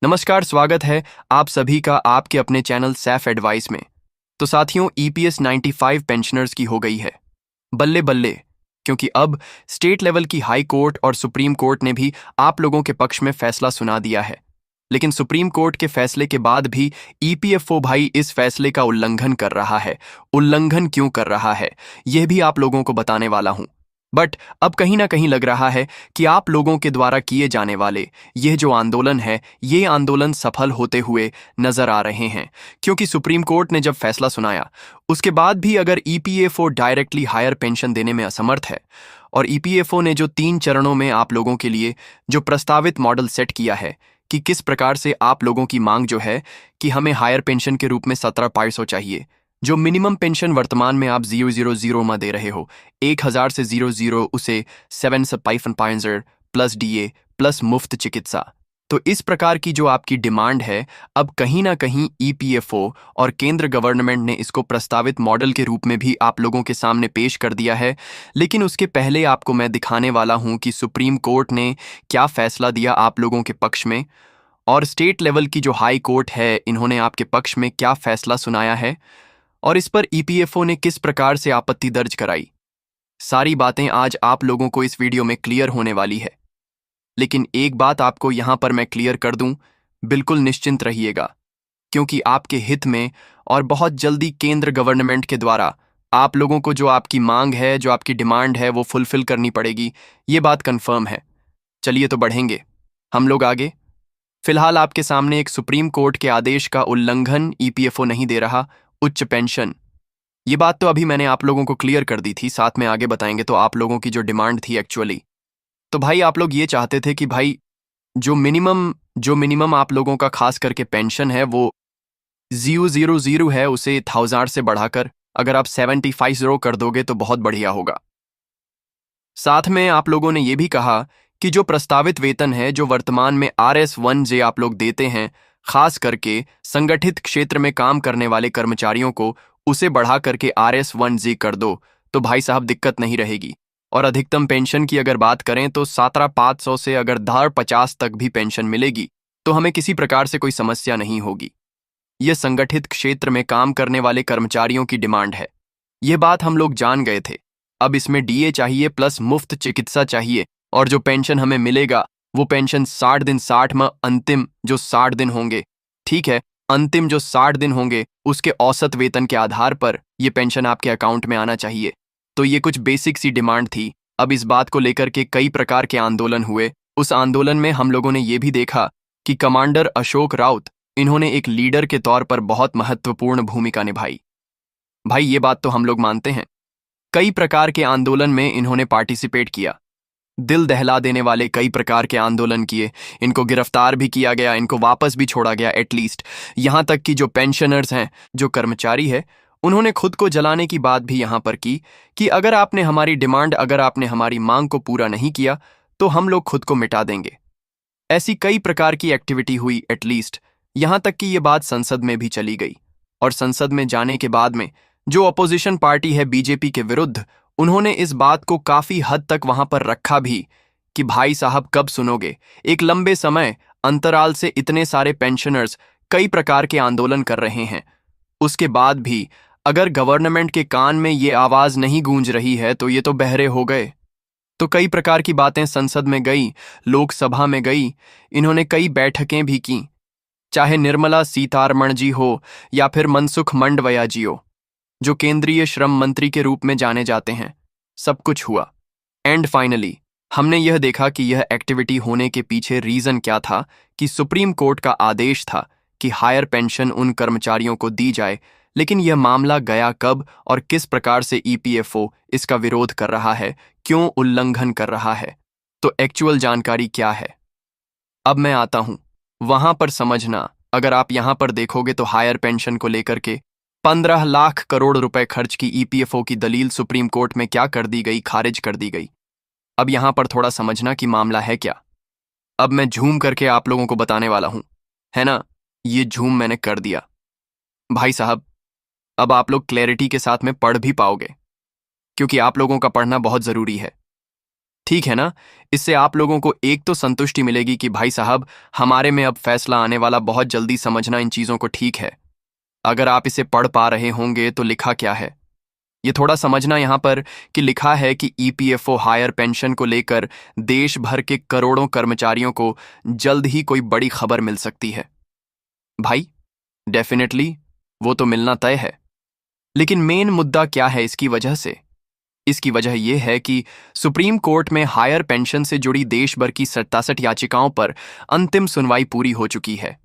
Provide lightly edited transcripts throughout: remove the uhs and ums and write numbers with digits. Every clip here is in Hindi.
नमस्कार, स्वागत है आप सभी का आपके अपने चैनल सैफ एडवाइस में। तो साथियों, ईपीएस 95 पेंशनर्स की हो गई है बल्ले बल्ले, क्योंकि अब स्टेट लेवल की हाई कोर्ट और सुप्रीम कोर्ट ने भी आप लोगों के पक्ष में फैसला सुना दिया है। लेकिन सुप्रीम कोर्ट के फैसले के बाद भी ईपीएफओ भाई इस फैसले का उल्लंघन कर रहा है। उल्लंघन क्यों कर रहा है, यह भी आप लोगों को बताने वाला हूं। बट अब कहीं ना कहीं लग रहा है कि आप लोगों के द्वारा किए जाने वाले यह जो आंदोलन है, ये आंदोलन सफल होते हुए नजर आ रहे हैं, क्योंकि सुप्रीम कोर्ट ने जब फैसला सुनाया उसके बाद भी अगर ईपीएफओ डायरेक्टली हायर पेंशन देने में असमर्थ है, और ईपीएफओ ने जो 3 चरणों में आप लोगों के लिए जो प्रस्तावित मॉडल सेट किया है कि किस प्रकार से आप लोगों की मांग जो है कि हमें हायर पेंशन के रूप में 17,500 चाहिए, जो मिनिमम पेंशन वर्तमान में आप 000 में दे रहे हो 1,000 से 00 उसे 7,500 प्लस डीए प्लस मुफ्त चिकित्सा। तो इस प्रकार की जो आपकी डिमांड है, अब कहीं ना कहीं ईपीएफओ और केंद्र गवर्नमेंट ने इसको प्रस्तावित मॉडल के रूप में भी आप लोगों के सामने पेश कर दिया है। लेकिन उसके पहले आपको मैं दिखाने वाला हूं कि सुप्रीम कोर्ट ने क्या फैसला दिया आप लोगों के पक्ष में, और स्टेट लेवल की जो हाई कोर्ट है इन्होंने आपके पक्ष में क्या फैसला सुनाया है, और इस पर ईपीएफओ ने किस प्रकार से आपत्ति दर्ज कराई। सारी बातें आज आप लोगों को इस वीडियो में क्लियर होने वाली है। लेकिन एक बात आपको यहां पर मैं क्लियर कर दूं, बिल्कुल निश्चिंत रहिएगा, क्योंकि आपके हित में और बहुत जल्दी केंद्र गवर्नमेंट के द्वारा आप लोगों को जो आपकी मांग है, जो आपकी डिमांड है, वो फुलफिल करनी पड़ेगी। ये बात कंफर्म है। चलिए तो बढ़ेंगे हम लोग आगे। फिलहाल आपके सामने एक सुप्रीम कोर्ट के आदेश का उल्लंघन ईपीएफओ नहीं दे रहा, उच्च पेंशन। ये बात तो अभी मैंने आप लोगों को क्लियर कर दी थी, साथ में आगे बताएंगे। तो आप लोगों की जो डिमांड थी एक्चुअली, तो भाई आप लोग ये चाहते थे कि भाई जो मिनिमम आप लोगों का खास करके पेंशन है वो 000 है, उसे 1,000 से बढ़ाकर अगर आप 7,500 कर दोगे तो बहुत बढ़िया होगा। साथ में आप लोगों ने ये भी कहा कि जो प्रस्तावित वेतन है, जो वर्तमान में RS1J आप लोग देते हैं, खास करके संगठित क्षेत्र में काम करने वाले कर्मचारियों को, उसे बढ़ा करके RS1G कर दो तो भाई साहब दिक्कत नहीं रहेगी। और अधिकतम पेंशन की अगर बात करें तो 17,500 से अगर 50 तक भी पेंशन मिलेगी तो हमें किसी प्रकार से कोई समस्या नहीं होगी। यह संगठित क्षेत्र में काम करने वाले कर्मचारियों की डिमांड है, यह बात हम लोग जान गए थे। अब इसमें डीए चाहिए प्लस मुफ्त चिकित्सा चाहिए, और जो पेंशन हमें मिलेगा वो पेंशन 60 दिन, 60 में अंतिम जो 60 दिन होंगे, ठीक है, अंतिम जो 60 दिन होंगे उसके औसत वेतन के आधार पर ये पेंशन आपके अकाउंट में आना चाहिए। तो ये कुछ बेसिक सी डिमांड थी। अब इस बात को लेकर के कई प्रकार के आंदोलन हुए। उस आंदोलन में हम लोगों ने ये भी देखा कि कमांडर अशोक राउत, इन्होंने एक लीडर के तौर पर बहुत महत्वपूर्ण भूमिका निभाई। भाई ये बात तो हम लोग मानते हैं, कई प्रकार के आंदोलन में इन्होंने पार्टिसिपेट किया, दिल दहला देने वाले कई प्रकार के आंदोलन किए। इनको गिरफ्तार भी किया गया, इनको वापस भी छोड़ा गया एटलीस्ट। यहां तक कि जो पेंशनर्स हैं, जो कर्मचारी है, उन्होंने खुद को जलाने की बात भी यहां पर की कि अगर आपने हमारी डिमांड, अगर आपने हमारी मांग को पूरा नहीं किया तो हम लोग खुद को मिटा देंगे। ऐसी कई प्रकार की एक्टिविटी हुई एटलीस्ट, यहां तक कि ये बात संसद में भी चली गई। और संसद में जाने के बाद में जो अपोजिशन पार्टी है बीजेपी के विरुद्ध, उन्होंने इस बात को काफी हद तक वहां पर रखा भी कि भाई साहब कब सुनोगे, एक लंबे समय अंतराल से इतने सारे पेंशनर्स कई प्रकार के आंदोलन कर रहे हैं, उसके बाद भी अगर गवर्नमेंट के कान में ये आवाज नहीं गूंज रही है तो ये तो बहरे हो गए। तो कई प्रकार की बातें संसद में गई, लोकसभा में गई, इन्होंने कई बैठकें भी की, चाहे निर्मला सीतारमण जी हो या फिर मनसुख मंडवया जी हो, जो केंद्रीय श्रम मंत्री के रूप में जाने जाते हैं। सब कुछ हुआ एंड फाइनली हमने यह देखा कि यह एक्टिविटी होने के पीछे रीजन क्या था, कि सुप्रीम कोर्ट का आदेश था कि हायर पेंशन उन कर्मचारियों को दी जाए। लेकिन यह मामला गया कब और किस प्रकार से ईपीएफओ इसका विरोध कर रहा है, क्यों उल्लंघन कर रहा है, तो एक्चुअल जानकारी क्या है, अब मैं आता हूं वहां पर समझना। अगर आप यहां पर देखोगे तो हायर पेंशन को लेकर के 15 लाख करोड़ रुपए खर्च की ईपीएफओ की दलील सुप्रीम कोर्ट में क्या कर दी गई, खारिज कर दी गई। अब यहां पर थोड़ा समझना कि मामला है क्या। अब मैं झूम करके आप लोगों को बताने वाला हूं, है ना, ये झूम मैंने कर दिया। भाई साहब अब आप लोग क्लैरिटी के साथ में पढ़ भी पाओगे, क्योंकि आप लोगों का पढ़ना बहुत जरूरी है, ठीक है ना। इससे आप लोगों को एक तो संतुष्टि मिलेगी कि भाई साहब हमारे में अब फैसला आने वाला, बहुत जल्दी समझना इन चीज़ों को, ठीक है। अगर आप इसे पढ़ पा रहे होंगे तो लिखा क्या है ये थोड़ा समझना यहाँ पर, कि लिखा है कि ईपीएफओ हायर पेंशन को लेकर देश भर के करोड़ों कर्मचारियों को जल्द ही कोई बड़ी खबर मिल सकती है। भाई डेफिनेटली वो तो मिलना तय है, लेकिन मेन मुद्दा क्या है इसकी वजह से? इसकी वजह यह है कि सुप्रीम कोर्ट में हायर पेंशन से जुड़ी देश भर की 67 याचिकाओं पर अंतिम सुनवाई पूरी हो चुकी है।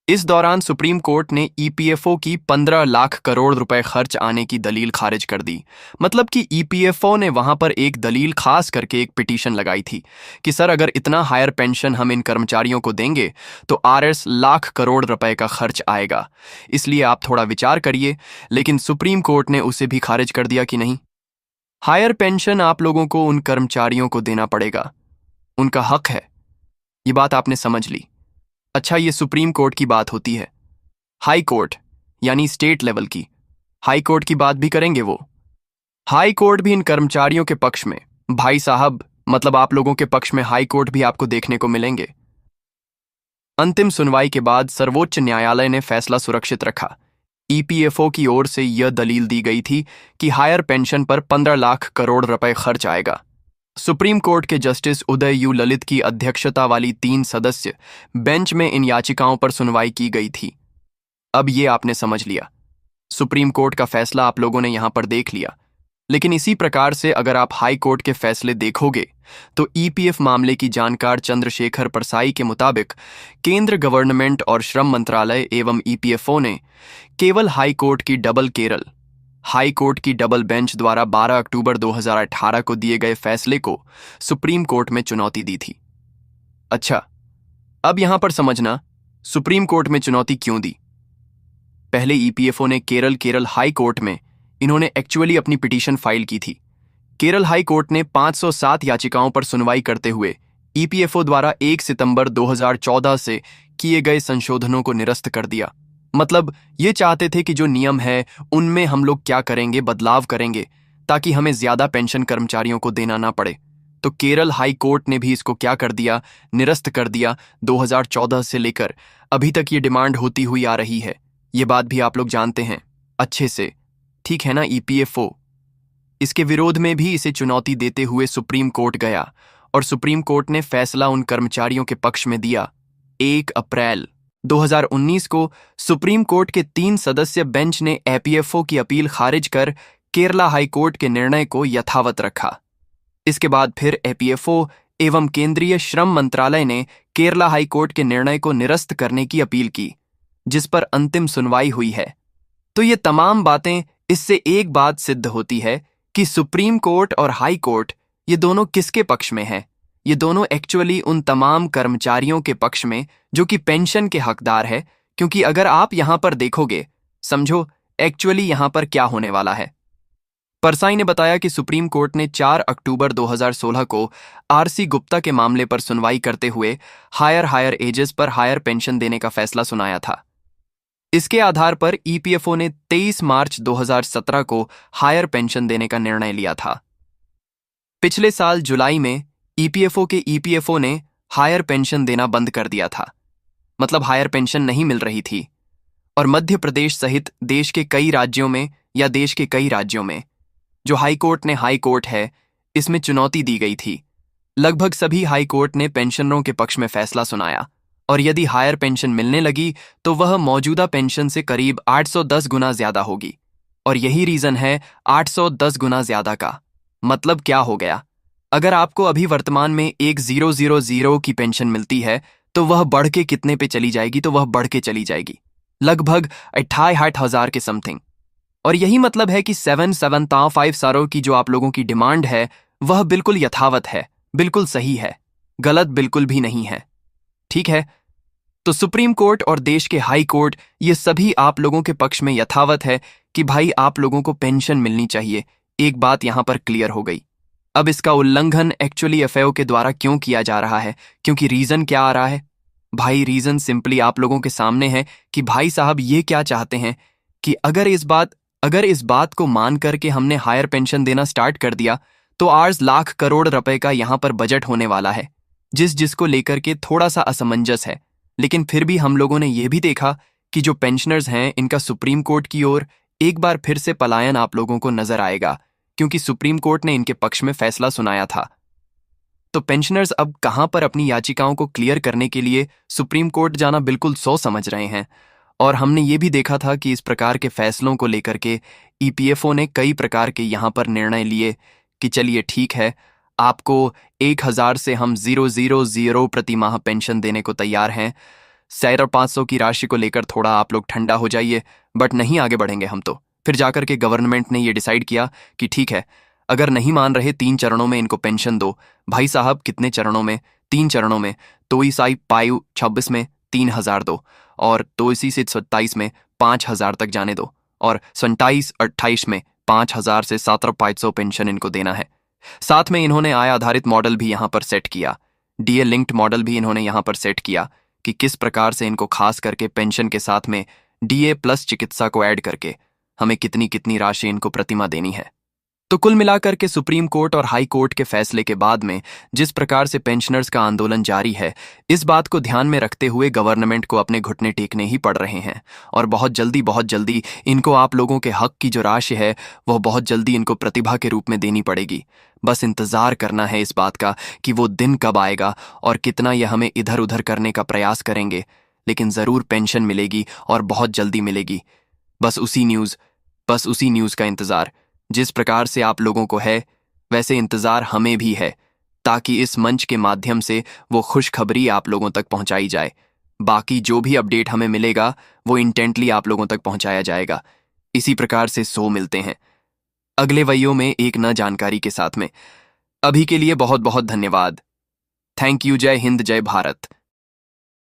इस दौरान सुप्रीम कोर्ट ने ईपीएफओ की 15 लाख करोड़ रुपए खर्च आने की दलील खारिज कर दी। मतलब कि ईपीएफओ ने वहां पर एक दलील खास करके एक पिटीशन लगाई थी कि सर अगर इतना हायर पेंशन हम इन कर्मचारियों को देंगे तो आरएस लाख करोड़ रुपए का खर्च आएगा, इसलिए आप थोड़ा विचार करिए। लेकिन सुप्रीम कोर्ट ने उसे भी खारिज कर दिया कि नहीं, हायर पेंशन आप लोगों को उन कर्मचारियों को देना पड़ेगा, उनका हक है। ये बात आपने समझ ली। अच्छा, ये सुप्रीम कोर्ट की बात होती है। हाई कोर्ट यानी स्टेट लेवल की हाई कोर्ट की बात भी करेंगे वो। हाई कोर्ट भी इन कर्मचारियों के पक्ष में, भाई साहब मतलब आप लोगों के पक्ष में हाई कोर्ट भी आपको देखने को मिलेंगे। अंतिम सुनवाई के बाद सर्वोच्च न्यायालय ने फैसला सुरक्षित रखा। ईपीएफओ की ओर से यह दलील दी गई थी कि हायर पेंशन पर 15 लाख करोड़ रुपए खर्च आएगा। सुप्रीम कोर्ट के जस्टिस उदय यू ललित की अध्यक्षता वाली 3 सदस्य बेंच में इन याचिकाओं पर सुनवाई की गई थी। अब ये आपने समझ लिया, सुप्रीम कोर्ट का फैसला आप लोगों ने यहां पर देख लिया। लेकिन इसी प्रकार से अगर आप हाई कोर्ट के फैसले देखोगे तो ईपीएफ मामले की जानकार चंद्रशेखर परसाई के मुताबिक केंद्र गवर्नमेंट और श्रम मंत्रालय एवं ईपीएफओ ने केवल हाई कोर्ट की डबल बेंच द्वारा 12 अक्टूबर 2018 को दिए गए फैसले को सुप्रीम कोर्ट में चुनौती दी थी। अच्छा, अब यहां पर समझना सुप्रीम कोर्ट में चुनौती क्यों दी। पहले ईपीएफओ ने केरल हाई कोर्ट में इन्होंने एक्चुअली अपनी पिटीशन फाइल की थी। केरल हाई कोर्ट ने 507 याचिकाओं पर सुनवाई करते हुए ईपीएफओ द्वारा 1 सितंबर 2014 से किए गए संशोधनों को निरस्त कर दिया। मतलब ये चाहते थे कि जो नियम है उनमें हम लोग क्या करेंगे, बदलाव करेंगे ताकि हमें ज्यादा पेंशन कर्मचारियों को देना ना पड़े। तो केरल हाई कोर्ट ने भी इसको क्या कर दिया, निरस्त कर दिया। 2014 से लेकर अभी तक ये डिमांड होती हुई आ रही है, ये बात भी आप लोग जानते हैं अच्छे से, ठीक है ना। ईपीएफओ इसके विरोध में भी इसे चुनौती देते हुए सुप्रीम कोर्ट गया और सुप्रीम कोर्ट ने फैसला उन कर्मचारियों के पक्ष में दिया। 1 अप्रैल 2019 को सुप्रीम कोर्ट के 3 सदस्य बेंच ने ईपीएफओ की अपील खारिज कर केरला हाई कोर्ट के निर्णय को यथावत रखा। इसके बाद फिर ईपीएफओ एवं केंद्रीय श्रम मंत्रालय ने केरला हाई कोर्ट के निर्णय को निरस्त करने की अपील की, जिस पर अंतिम सुनवाई हुई है। तो ये तमाम बातें, इससे एक बात सिद्ध होती है कि सुप्रीम कोर्ट और हाई कोर्ट ये दोनों किसके पक्ष में हैं? ये दोनों एक्चुअली उन तमाम कर्मचारियों के पक्ष में जो कि पेंशन के हकदार है। क्योंकि अगर आप यहां पर देखोगे, समझो एक्चुअली यहां पर क्या होने वाला है। परसाई ने बताया कि सुप्रीम कोर्ट ने 4 अक्टूबर 2016 को आरसी गुप्ता के मामले पर सुनवाई करते हुए हायर एजेस पर हायर पेंशन देने का फैसला सुनाया था। इसके आधार पर ईपीएफओ ने 23 मार्च 2017 को हायर पेंशन देने का निर्णय लिया था। पिछले साल जुलाई में ईपीएफओ ने हायर पेंशन देना बंद कर दिया था। मतलब हायर पेंशन नहीं मिल रही थी। और मध्य प्रदेश सहित देश के कई राज्यों में जो हाई कोर्ट है इसमें चुनौती दी गई थी। लगभग सभी हाई कोर्ट ने पेंशनरों के पक्ष में फैसला सुनाया और यदि हायर पेंशन मिलने लगी तो वह मौजूदा पेंशन से करीब 810 गुना ज्यादा होगी। और यही रीजन है 810 गुना ज्यादा का। मतलब क्या हो गया, अगर आपको अभी वर्तमान में 1000 की पेंशन मिलती है तो वह बढ़ के कितने पे चली जाएगी, तो वह बढ़ के चली जाएगी लगभग 68,000 के समथिंग। और यही मतलब है कि 7,5 सारों की जो आप लोगों की डिमांड है वह बिल्कुल यथावत है, बिल्कुल सही है, गलत बिल्कुल भी नहीं है, ठीक है। तो सुप्रीम कोर्ट और देश के हाई कोर्ट ये सभी आप लोगों के पक्ष में यथावत है कि भाई आप लोगों को पेंशन मिलनी चाहिए। एक बात यहां पर क्लियर हो गई। अब इसका उल्लंघन एक्चुअली एफएओ के द्वारा क्यों किया जा रहा है, क्योंकि रीजन क्या आ रहा है भाई, रीजन सिंपली आप लोगों के सामने है कि भाई साहब ये क्या चाहते हैं कि अगर इस बात को मान करके हमने हायर पेंशन देना स्टार्ट कर दिया तो 8 लाख करोड़ रुपए का यहाँ पर बजट होने वाला है, जिसको लेकर के थोड़ा सा असमंजस है। लेकिन फिर भी हम लोगों ने यह भी देखा कि जो पेंशनर्स हैं इनका सुप्रीम कोर्ट की ओर एक बार फिर से पलायन आप लोगों को नजर आएगा, क्योंकि सुप्रीम कोर्ट ने इनके पक्ष में फैसला सुनाया था। तो पेंशनर्स अब कहां पर अपनी याचिकाओं को क्लियर करने के लिए सुप्रीम कोर्ट जाना बिल्कुल समझ रहे हैं। और हमने ये भी देखा था कि इस प्रकार के फैसलों को लेकर के ईपीएफओ ने कई प्रकार के यहाँ पर निर्णय लिए कि चलिए ठीक है, आपको 1,000 से हम 000 प्रति माह पेंशन देने को तैयार हैं। 500 की राशि को लेकर थोड़ा आप लोग ठंडा हो जाइए, बट नहीं आगे बढ़ेंगे हम तो। फिर जाकर के गवर्नमेंट ने ये डिसाइड किया कि ठीक है, अगर नहीं मान रहे 3 चरणों में इनको पेंशन दो। भाई साहब कितने चरणों में? 3 चरणों में। तो इस 26 में 3,000 दो, और तो इसी से 27 में 5,000 तक जाने दो, और 27-28 में 5,000 से 7,500 पेंशन इनको देना है। साथ में इन्होंने आय आधारित मॉडल भी यहाँ पर सेट किया, डीए लिंक्ड मॉडल भी इन्होंने यहाँ पर सेट किया कि किस प्रकार से इनको खास करके पेंशन के साथ में डीए प्लस चिकित्सा को ऐड करके हमें कितनी कितनी राशि इनको प्रतिमाह देनी है। तो कुल मिलाकर के सुप्रीम कोर्ट और हाई कोर्ट के फैसले के बाद में जिस प्रकार से पेंशनर्स का आंदोलन जारी है, इस बात को ध्यान में रखते हुए गवर्नमेंट को अपने घुटने टेकने ही पड़ रहे हैं। और बहुत जल्दी इनको आप लोगों के हक की जो राशि है वह बहुत जल्दी इनको प्रतिभा के रूप में देनी पड़ेगी। बस इंतजार करना है इस बात का कि वो दिन कब आएगा और कितना यह हमें इधर उधर करने का प्रयास करेंगे, लेकिन जरूर पेंशन मिलेगी और बहुत जल्दी मिलेगी। बस उसी न्यूज़ का इंतजार जिस प्रकार से आप लोगों को है, वैसे इंतजार हमें भी है, ताकि इस मंच के माध्यम से वो खुशखबरी आप लोगों तक पहुंचाई जाए। बाकी जो भी अपडेट हमें मिलेगा वो इंटेंटली आप लोगों तक पहुंचाया जाएगा। इसी प्रकार से मिलते हैं अगले वीडियो में एक नई जानकारी के साथ में। अभी के लिए बहुत बहुत धन्यवाद। Thank you. जय हिंद, जय भारत।